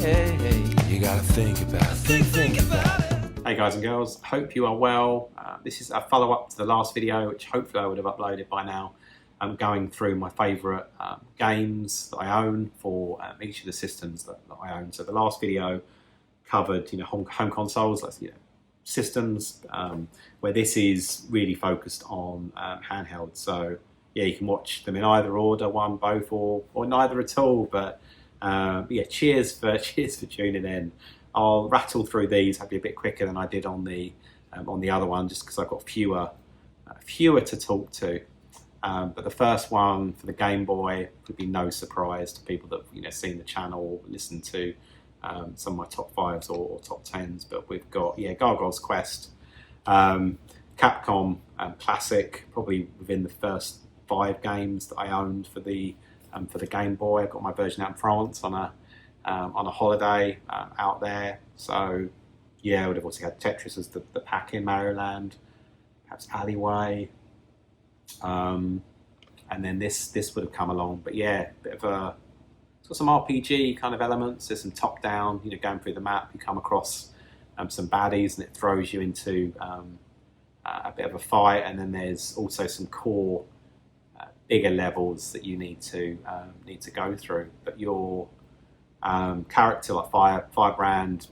You gotta think about it. Think about it. Hey guys and girls, hope you are well. This is a follow-up to the last video, which hopefully I would have uploaded by now. I'm going through my favourite games that I own for each of the systems that I own. So the last video covered, home consoles, like systems, where this is really focused on handheld. So yeah, you can watch them in either order, one, both, or neither at all. But yeah, cheers for tuning in. I'll rattle through these, hopefully a bit quicker than I did on the other one, just because I've got fewer to talk to. But the first one for the Game Boy would be no surprise to people that seen the channel, listened to some of my top fives or top tens. But we've got Gargoyle's Quest, Capcom classic, probably within the first 5 games that I owned for the Game Boy. I got my version out in France on a holiday out there. So yeah, I would have also had Tetris as the pack in Maryland, perhaps Alleyway. And then this would have come along, but yeah, it's got some RPG kind of elements. There's some top down, going through the map, you come across some baddies and it throws you into a bit of a fight, and then there's also some core bigger levels that you need to go through. But your character, like Firebrand,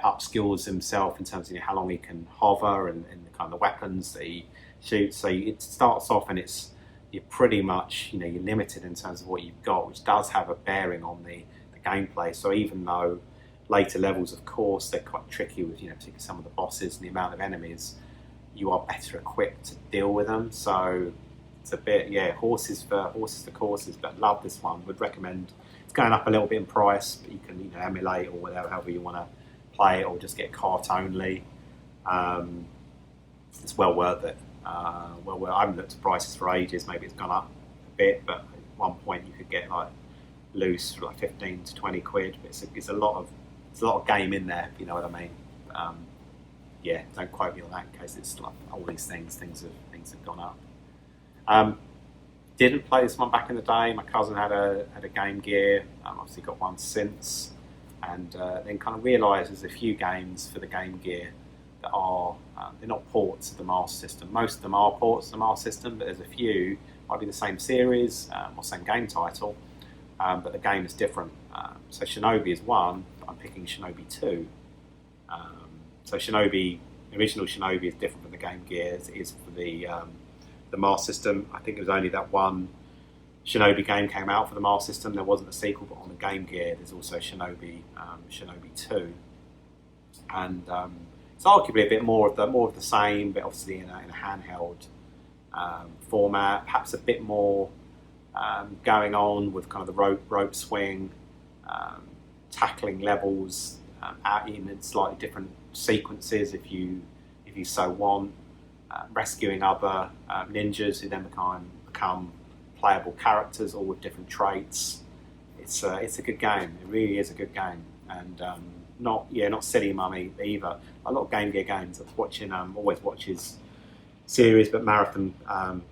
upskills himself in terms of how long he can hover and the kind of weapons that he shoots. So it starts off and you're pretty much you're limited in terms of what you've got, which does have a bearing on the gameplay. So even though later levels, of course, they're quite tricky with particularly some of the bosses and the amount of enemies, you are better equipped to deal with them. So it's a bit horses for courses, but love this one. Would recommend. It's going up a little bit in price, but you can emulate or whatever, however you want to play it, or just get cart only. It's well worth it. Well, I haven't looked at prices for ages. Maybe it's gone up a bit, but at one point you could get like loose for like 15 to 20 quid. But it's a lot of game in there. If you know what I mean. Yeah, don't quote me on that in case it's like all these things have gone up. Didn't play this one back in the day. My cousin had a Game Gear. Obviously got one since, and then kind of realised there's a few games for the Game Gear that are they're not ports of the Master System. Most of them are ports of the Master System, but there's a few might be the same series or same game title, but the game is different. So Shinobi is one, but I'm picking Shinobi 2. So original Shinobi is different from the Game Gear as it is for the Master System. I think it was only that one Shinobi game came out for the Master System. There wasn't a sequel, but on the Game Gear there's also Shinobi 2, and it's arguably a bit more of the same, but obviously in a handheld format. Perhaps a bit more going on with kind of the rope swing, tackling levels out in slightly different sequences if you so want. Rescuing other ninjas who then become playable characters, all with different traits. It's a good game. It really is a good game, and not silly mummy either. A lot of Game Gear games. I was watching, always watch his series, but Marathon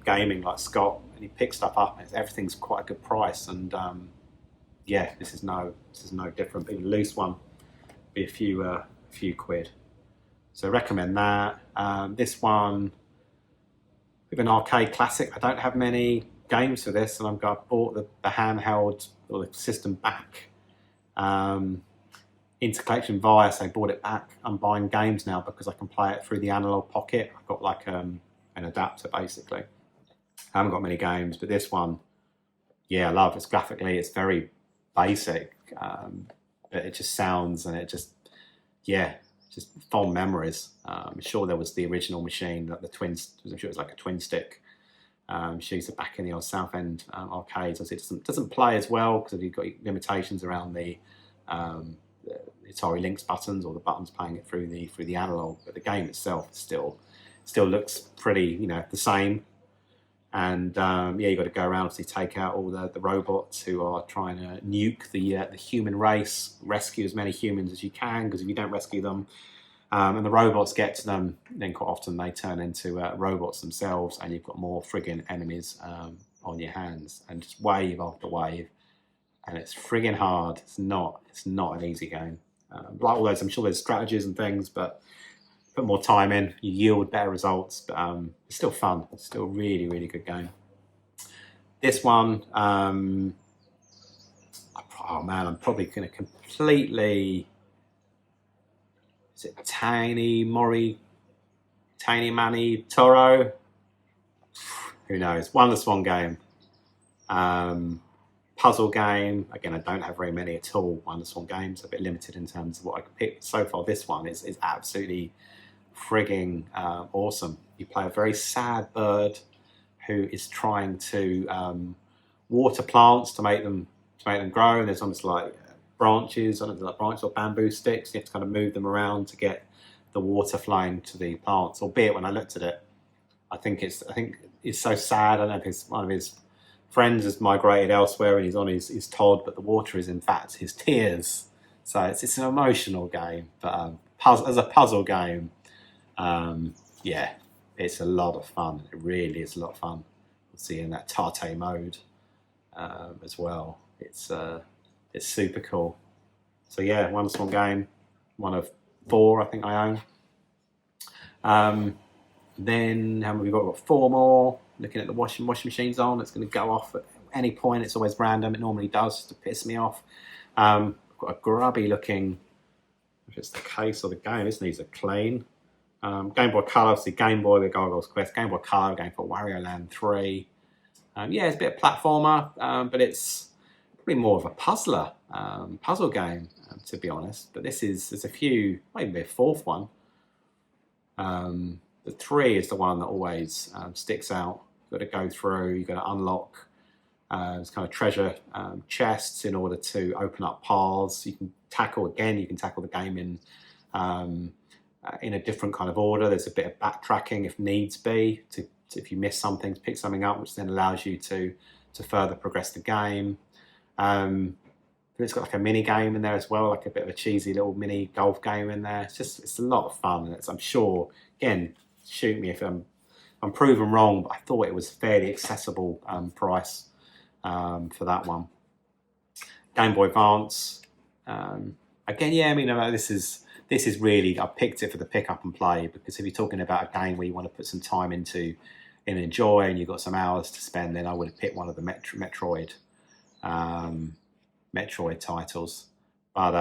Gaming, like Scott, and he picks stuff up. And everything's quite a good price, and yeah, this is no different. Even a loose one, be a few quid. So recommend that. This one, with an arcade classic. I don't have many games for this, and I bought the handheld or the system back into collection via, so I bought it back. I'm buying games now because I can play it through the analog pocket. I've got like an adapter basically. I haven't got many games, but this one, yeah, I love it. Graphically, it's very basic, but it just sounds and it just fond memories. I'm sure there was the original machine, like the twins. I'm sure it was like a twin stick. She used it back in the old Southend arcades. It doesn't play as well because you've got limitations around the Atari Lynx buttons or the buttons playing it through the analog. But the game itself still looks pretty, the same. And you got to go around to take out all the robots who are trying to nuke the human race, rescue as many humans as you can, because if you don't rescue them, and the robots get to them, then quite often they turn into robots themselves, and you've got more friggin' enemies on your hands, and just wave after wave. and it's friggin' hard. It's not an easy game. Like all those, I'm sure there's strategies and things, but put more time in, you yield better results. But it's still fun. It's still a really, really good game. This one, oh man, I'm probably going to completely. Is it Tiny Mani Toro? Who knows? Won the Swan game. Puzzle game. Again, I don't have very many at all. Won the Swan games. A bit limited in terms of what I could pick. So far, this one is absolutely frigging awesome. You play a very sad bird who is trying to water plants to make them grow, and there's almost like branches, I don't know, like branches or bamboo sticks. You have to kind of move them around to get the water flowing to the plants. Albeit when I looked at it, I think it's so sad. I don't know if one of his friends has migrated elsewhere and he's on his Todd, but the water is in fact his tears. So it's an emotional game, but as a puzzle game, yeah, it's a lot of fun. It really is a lot of fun. We'll see in that Tate mode as well. It's super cool. So yeah, one small game, one of 4 I think I own. Then how many we got? We've got 4 more. Looking at the washing machine's on. It's going to go off at any point. It's always random. It normally does to piss me off. I've got a grubby looking. If it's the case or the game, this needs a clean. Game Boy Color, obviously Game Boy, the Gargoyle's Quest. Game Boy Color, going for Wario Land 3. Yeah, it's a bit of platformer, but it's probably more of a puzzle game, to be honest. But there's a few, maybe a 4th one. The 3 is the one that always sticks out. You've got to go through, you've got to unlock this kind of treasure chests in order to open up paths. You can tackle the game in a different kind of order. There's a bit of backtracking if needs be, if you miss something, to pick something up, which then allows you to further progress the game. It's got like a mini game in there as well, like a bit of a cheesy little mini golf game in there. It's a lot of fun, and I'm sure, again, shoot me if I'm proven wrong, but I thought it was fairly accessible price for that one. Game Boy Advance. Again, yeah, I mean, this is really, I picked it for the pick up and play, because if you're talking about a game where you want to put some time into and enjoy, and you've got some hours to spend, then I would have picked one of the Metroid titles. But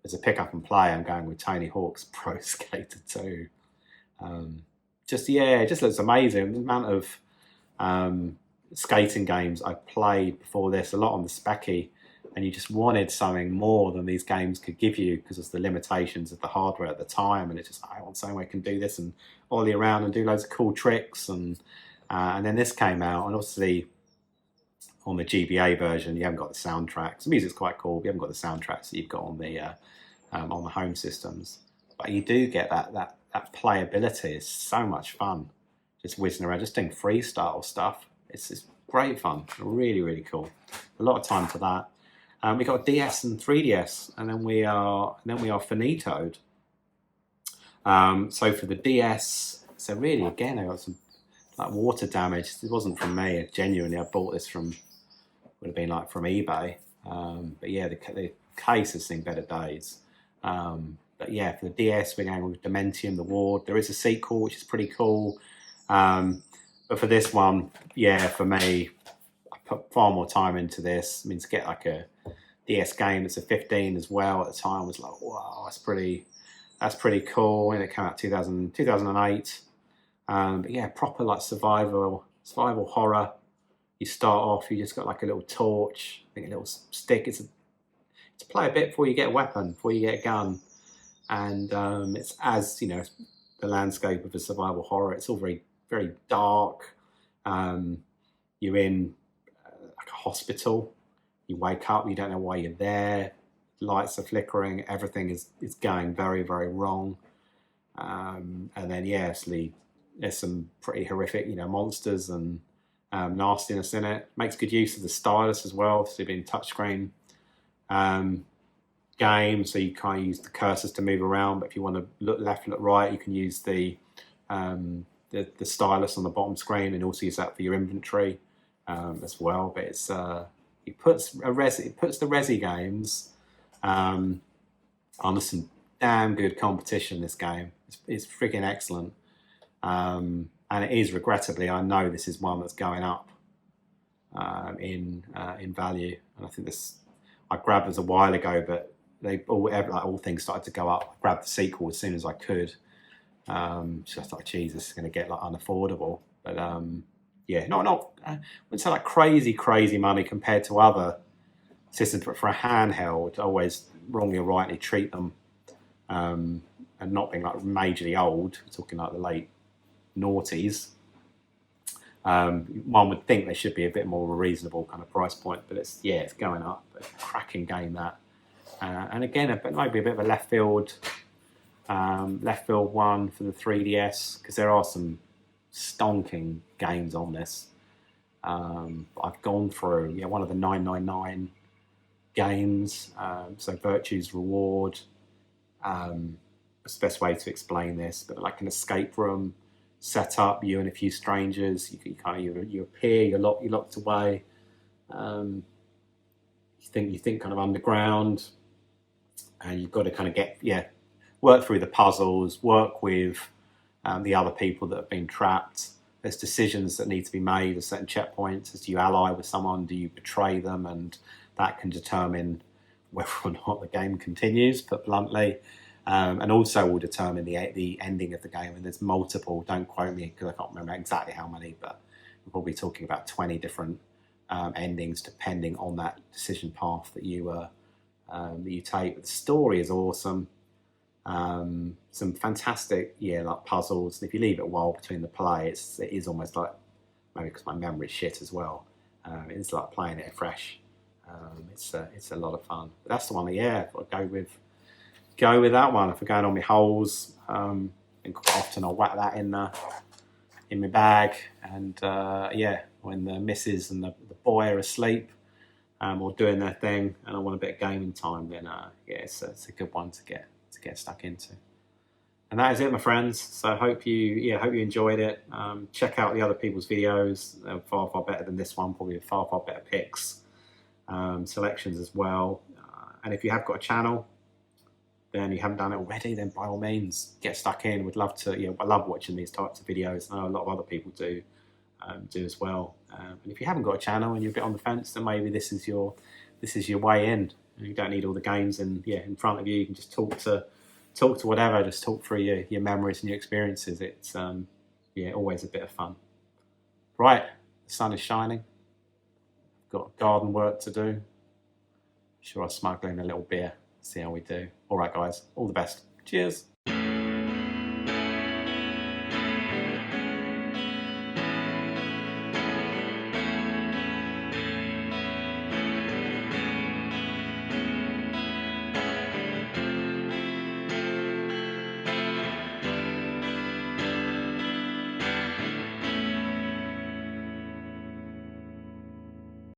as a pick up and play, I'm going with Tony Hawk's Pro Skater 2. It just looks amazing. The amount of skating games I played before this, a lot on the Specky, and you just wanted something more than these games could give you because of the limitations of the hardware at the time. And it's just, I want something where I can do this and ollie around and do loads of cool tricks. And then this came out, and obviously on the GBA version, you haven't got the soundtracks. The music's quite cool, but you haven't got the soundtracks that you've got on the home systems. But you do get that playability. Is so much fun, just whizzing around, just doing freestyle stuff. It's great fun, really, really cool. A lot of time for that. We got DS and 3DS, and then we are finitoed. So for the DS, so really again, I got some like water damage. It wasn't from me. Genuinely, I bought this would have been like from eBay. But yeah, the case has seen better days. But yeah, for the DS, we're going with Dementium, The Ward. There is a sequel, which is pretty cool. But for this one, yeah, for me, I put far more time into this. I mean, to get like a DS game that's a 15 as well at the time was like, wow, that's pretty cool. And it came out 2008. But yeah, proper like survival horror. You start off, you just got like a little torch, I think a little stick. It's to play a bit before you get a weapon, before you get a gun. And it's, as you know, the landscape of a survival horror, it's all very, very dark. You're in like a hospital. You wake up, you don't know why you're there. Lights are flickering. Everything is going very, very wrong. And then, yes, there's some pretty horrific, monsters and nastiness in it. Makes good use of the stylus as well, obviously being touchscreen game, so you can't use the cursors to move around. But if you want to look left, look right, you can use the stylus on the bottom screen, and also use that for your inventory as well. But it's He puts the Resi games on some damn good competition. This game it's freaking excellent, and it is, regrettably, I know this is one that's going up in value. And I think I grabbed this a while ago, but all things started to go up. I grabbed the sequel as soon as I could. So I thought, geez, this is going to get like unaffordable. But yeah, I wouldn't say like crazy money compared to other systems, but for a handheld, I always wrongly or rightly treat them, and not being like majorly old, talking like the late noughties. One would think they should be a bit more of a reasonable kind of price point, but it's going up. It's a cracking game, that, and again, maybe a bit of a left field one for the 3DS, because there are some stonking games on this. I've gone through one of the 999 games, so Virtue's Reward. What's the best way to explain this? But like an escape room set up, you and a few strangers. You appear, you're locked away. You think kind of underground, and you've got to kind of work through the puzzles, work with the other people that have been trapped. There's decisions that need to be made at certain checkpoints. Do you ally with someone? Do you betray them? And that can determine whether or not the game continues, put bluntly. And also will determine the ending of the game. And there's multiple, don't quote me because I can't remember exactly how many, but we're probably talking about 20 different endings depending on that decision path that you take. But the story is awesome. Some fantastic like puzzles. And if you leave it a while between the play, it is almost like, maybe because my memory's shit as well, it's like playing it afresh. It's a lot of fun. But that's the one that I'll go with that one. If we're going on my holes, and quite often I'll whack that in my bag, and when the missus and the boy are asleep or doing their thing, and I want a bit of gaming time, then it's a good one to get stuck into. And that is it, my friends. So I hope you enjoyed it. Check out the other people's videos. They're far better than this one. Probably far better picks, selections as well. And if you have got a channel, then you haven't done it already, then by all means get stuck in. Would love to. I love watching these types of videos. I know a lot of other people do as well. And if you haven't got a channel and you're a bit on the fence, then maybe this is your way in. You don't need all the games in front of you. You can just talk to whatever. Just talk through your memories and your experiences. It's always a bit of fun. Right, the sun is shining. Got garden work to do. Sure, I'll smuggle in a little beer. See how we do. All right, guys. All the best. Cheers.